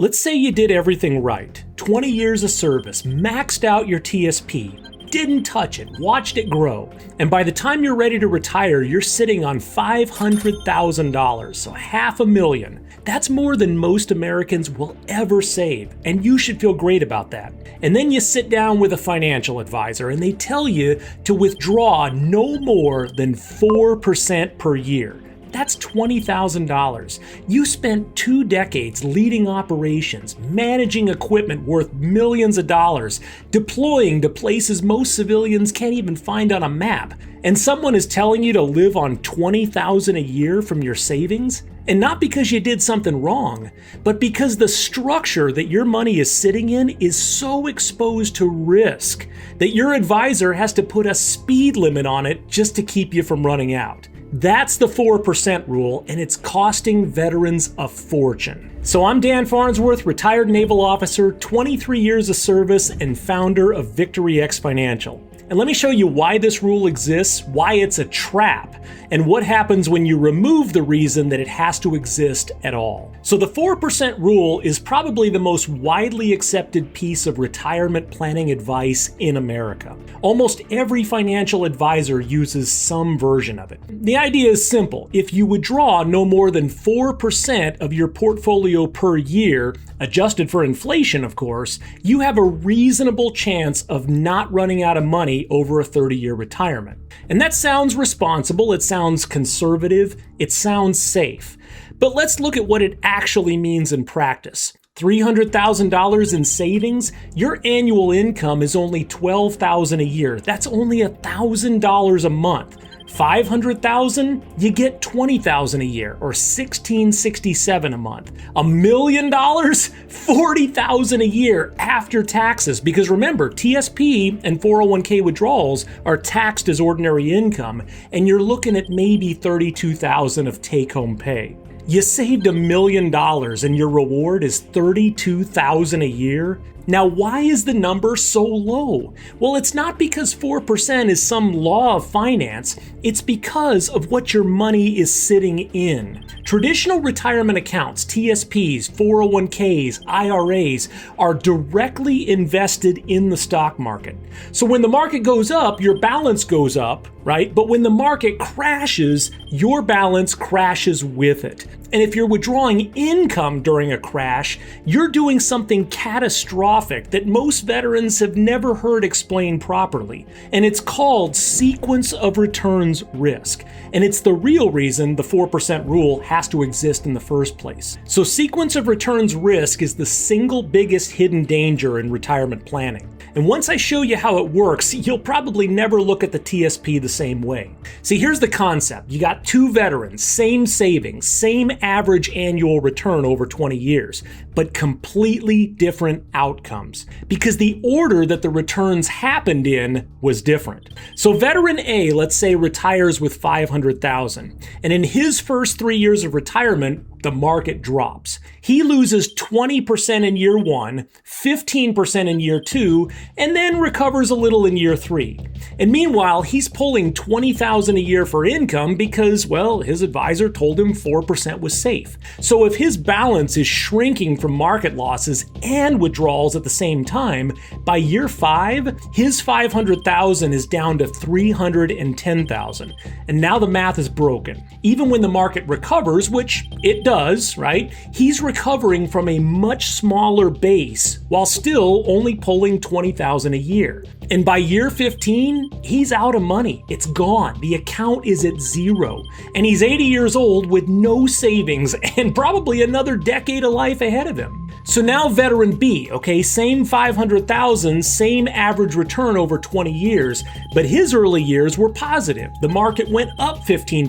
Let's say you did everything right. 20 years of service, maxed out your TSP, didn't touch it, watched it grow. And by the time you're ready to retire, you're sitting on $500,000, so $500,000. That's more than most Americans will ever save, and you should feel great about that. And then you sit down with a financial advisor and they tell you to withdraw no more than 4% per year. That's $20,000. You spent 2 decades leading operations, managing equipment worth millions of dollars, deploying to places most civilians can't even find on a map, and someone is telling you to live on $20,000 a year from your savings? And not because you did something wrong, but because the structure that your money is sitting in is so exposed to risk that your advisor has to put a speed limit on it just to keep you from running out. That's the 4% rule, and it's costing veterans a fortune. So I'm Dan Farnsworth, retired naval officer, 23 years of service, and founder of Victory X Financial. And let me show you why this rule exists, why it's a trap, and what happens when you remove the reason that it has to exist at all. So the 4% rule is probably the most widely accepted piece of retirement planning advice in America. Almost every financial advisor uses some version of it. The idea is simple. If you withdraw no more than 4% of your portfolio per year, adjusted for inflation, of course, you have a reasonable chance of not running out of money over a 30-year retirement. And that sounds responsible, it sounds conservative, it sounds safe. But let's look at what it actually means in practice. $300,000 in savings, your annual income is only $12,000 a year. That's only $1,000 a month. $500,000, you get $20,000 a year, or $1,667 a month. $1 million, $40,000 a year after taxes. Because remember, TSP and 401k withdrawals are taxed as ordinary income, and you're looking at maybe $32,000 of take-home pay. You saved $1 million and your reward is $32,000 a year? Now, why is the number so low? Well, it's not because 4% is some law of finance, it's because of what your money is sitting in. Traditional retirement accounts, TSPs, 401ks, IRAs, are directly invested in the stock market. So when the market goes up, your balance goes up, right? But when the market crashes, your balance crashes with it. And if you're withdrawing income during a crash, you're doing something catastrophic that most veterans have never heard explained properly. And it's called sequence of returns risk. And it's the real reason the 4% rule has to exist in the first place. So sequence of returns risk is the single biggest hidden danger in retirement planning. And once I show you how it works, you'll probably never look at the TSP the same way. See, here's the concept. You got 2 veterans, same savings, same average annual return over 20 years, but completely different outcomes because the order that the returns happened in was different. So veteran A, let's say, retires with $500,000, and in his first 3 years of retirement, the market drops. He loses 20% in year 1, 15% in year 2, and then recovers a little in year 3. And meanwhile, he's pulling $20,000 a year for income because, well, his advisor told him 4% was safe. So if his balance is shrinking from market losses and withdrawals at the same time, by year 5, his $500,000 is down to $310,000. And now the math is broken. Even when the market recovers, which it does, right? He's recovering from a much smaller base while still only pulling $20,000 a year. And by year 15, he's out of money. It's gone. The account is at zero. And he's 80 years old with no savings and probably another decade of life ahead of him. So now veteran B, okay, same $500,000, same average return over 20 years, but his early years were positive. The market went up 15%,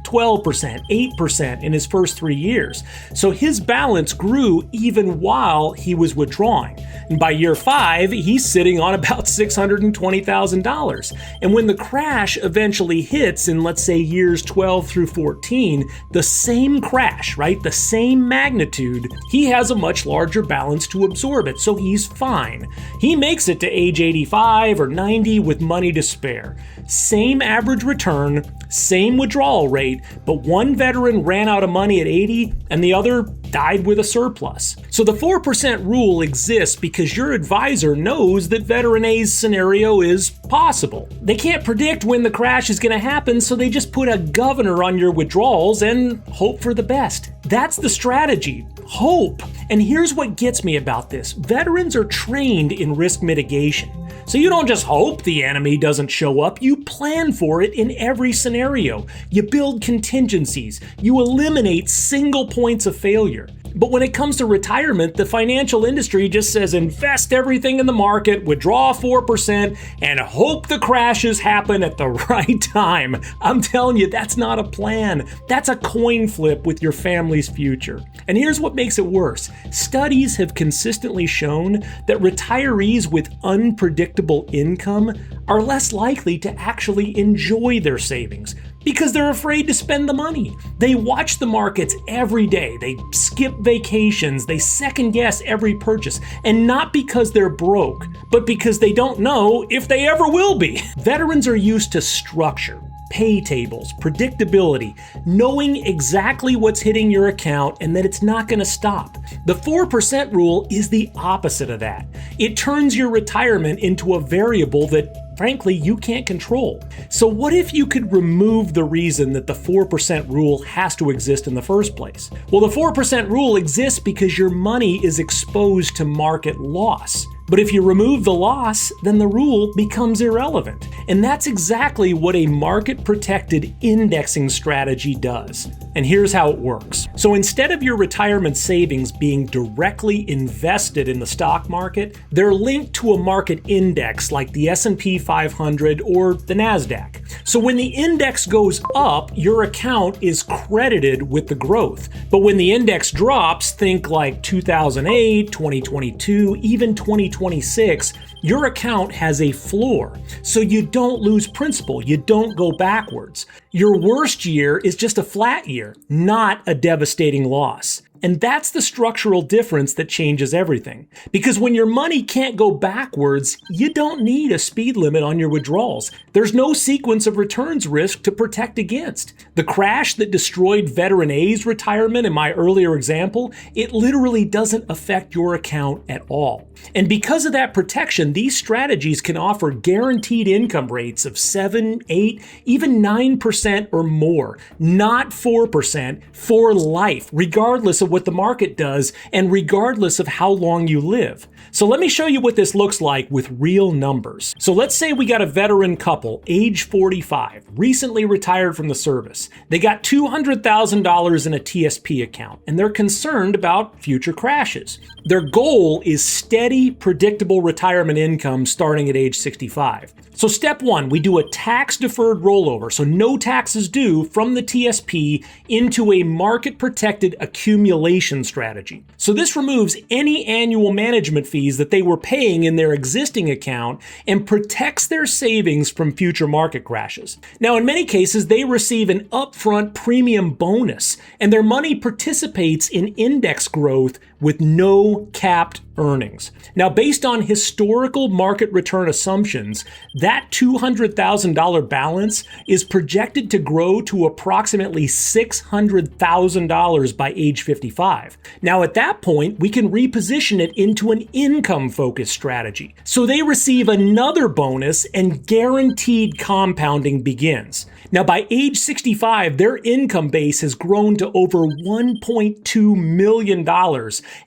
12%, 8% in his first 3 years. So his balance grew even while he was withdrawing. And by year 5, he's sitting on about $620,000. And when the crash eventually hits in, let's say, years 12 through 14, the same crash, right, the same magnitude, he has a much larger balance to absorb it, so he's fine. He makes it to age 85 or 90 with money to spare. Same average return, same withdrawal rate, but one veteran ran out of money at 80 and the other died with a surplus. So the 4% rule exists because your advisor knows that Veteran A's scenario is possible. They can't predict when the crash is going to happen, so they just put a governor on your withdrawals and hope for the best. That's the strategy. Hope. And here's what gets me about this. Veterans are trained in risk mitigation. So you don't just hope the enemy doesn't show up, you plan for it in every scenario. You build contingencies. You eliminate single points of failure. But when it comes to retirement, the financial industry just says invest everything in the market, withdraw 4%, and hope the crashes happen at the right time. I'm telling you, that's not a plan. That's a coin flip with your family's future. And here's what makes it worse. Studies have consistently shown that retirees with unpredictable income are less likely to actually enjoy their savings because they're afraid to spend the money. They watch the markets every day. They skip vacations. They second guess every purchase. And not because they're broke, but because they don't know if they ever will be. Veterans are used to structure, pay tables, predictability, knowing exactly what's hitting your account and that it's not going to stop. The 4% rule is the opposite of that. It turns your retirement into a variable that frankly, you can't control. So what if you could remove the reason that the 4% rule has to exist in the first place? Well, the 4% rule exists because your money is exposed to market loss. But if you remove the loss, then the rule becomes irrelevant. And that's exactly what a market-protected indexing strategy does. And here's how it works. So instead of your retirement savings being directly invested in the stock market, they're linked to a market index like the S&P 500 or the NASDAQ. So when the index goes up, your account is credited with the growth. But when the index drops, think like 2008, 2022, even 2026, your account has a floor. So you don't lose principal, you don't go backwards. Your worst year is just a flat year, not a devastating loss. And that's the structural difference that changes everything. Because when your money can't go backwards, you don't need a speed limit on your withdrawals. There's no sequence of returns risk to protect against. The crash that destroyed Veteran A's retirement in my earlier example, it literally doesn't affect your account at all. And because of that protection, these strategies can offer guaranteed income rates of 7, 8, even 9% or more, not 4% for life, regardless of what the market does and regardless of how long you live. So let me show you what this looks like with real numbers. So let's say we got a veteran couple, age 45, recently retired from the service. They got $200,000 in a TSP account and they're concerned about future crashes. Their goal is steady, predictable retirement income starting at age 65. So step one, we do a tax-deferred rollover, so no taxes due from the TSP into a market-protected accumulation strategy. So this removes any annual management fees that they were paying in their existing account and protects their savings from future market crashes. Now, in many cases, they receive an upfront premium bonus, and their money participates in index growth with no capped earnings. Now, based on historical market return assumptions, that $200,000 balance is projected to grow to approximately $600,000 by age 55. Now, at that point, we can reposition it into an income-focused strategy. So they receive another bonus and guaranteed compounding begins. Now, by age 65, their income base has grown to over $1.2 million,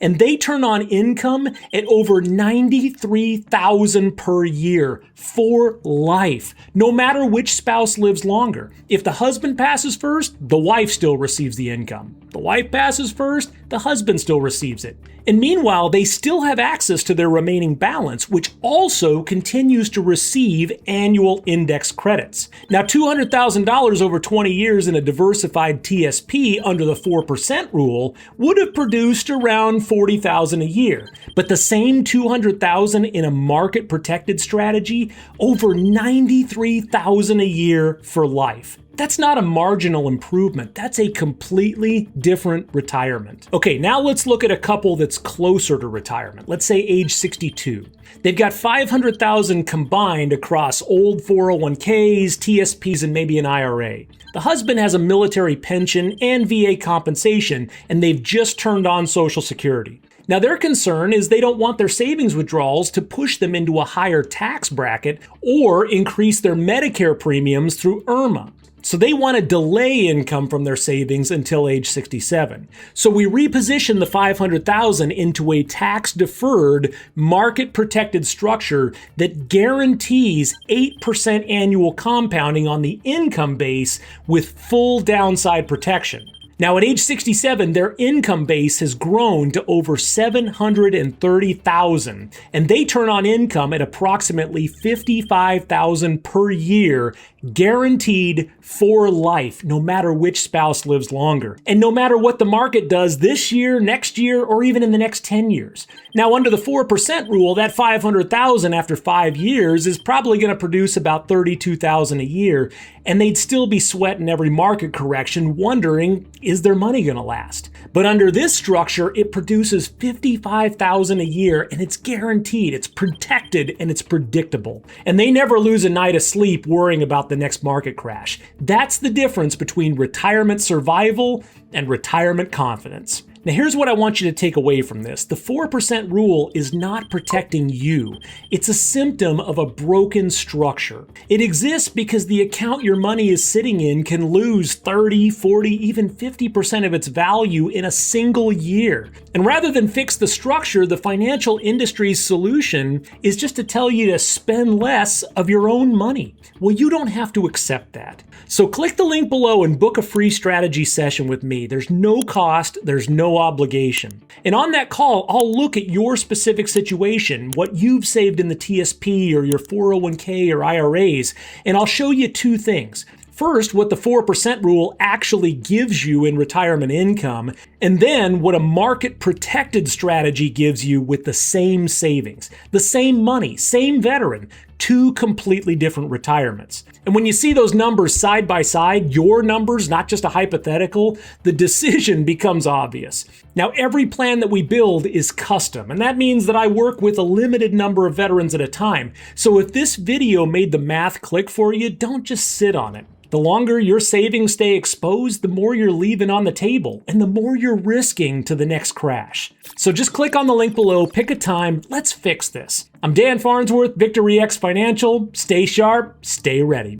and they turn on income at over $93,000 per year for life, no matter which spouse lives longer. If the husband passes first, the wife still receives the income. The wife passes first, the husband still receives it. And meanwhile, they still have access to their remaining balance, which also continues to receive annual index credits. Now, $200,000 over 20 years in a diversified TSP under the 4% rule would have produced around $40,000 a year. But the same $200,000 in a market-protected strategy, over $93,000 a year for life. That's not a marginal improvement. That's a completely different retirement. Okay, now let's look at a couple that's closer to retirement. Let's say age 62. They've got 500,000 combined across old 401ks, TSPs, and maybe an IRA. The husband has a military pension and VA compensation, and they've just turned on Social Security. Now, their concern is they don't want their savings withdrawals to push them into a higher tax bracket or increase their Medicare premiums through IRMAA. So they want to delay income from their savings until age 67. So we reposition the 500,000 into a tax-deferred, market-protected structure that guarantees 8% annual compounding on the income base with full downside protection. Now, at age 67, their income base has grown to over 730,000, and they turn on income at approximately 55,000 per year, guaranteed for life, no matter which spouse lives longer, and no matter what the market does this year, next year, or even in the next 10 years. Now, under the 4% rule, that 500,000 after 5 years is probably going to produce about 32,000 a year, and they'd still be sweating every market correction, wondering, is their money going to last? But under this structure, it produces 55,000 a year, and it's guaranteed, it's protected, and it's predictable. And they never lose a night of sleep worrying about the next market crash. That's the difference between retirement survival and retirement confidence. Now, here's what I want you to take away from this. The 4% rule is not protecting you. It's a symptom of a broken structure. It exists because the account your money is sitting in can lose 30, 40, even 50% of its value in a single year. And rather than fix the structure, the financial industry's solution is just to tell you to spend less of your own money. Well, you don't have to accept that. So click the link below and book a free strategy session with me. There's no cost, there's no obligation. And on that call, I'll look at your specific situation, what you've saved in the TSP or your 401k or IRAs, and I'll show you two things. First, what the 4% rule actually gives you in retirement income, and then what a market-protected strategy gives you with the same savings, the same money, same veteran, two completely different retirements. And when you see those numbers side by side, your numbers, not just a hypothetical, the decision becomes obvious. Now, every plan that we build is custom, and that means that I work with a limited number of veterans at a time. So if this video made the math click for you, don't just sit on it. The longer your savings stay exposed, the more you're leaving on the table, and the more you're risking to the next crash. So just click on the link below, pick a time, let's fix this. I'm Dan Farnsworth, Victory X Financial. Stay sharp, stay ready.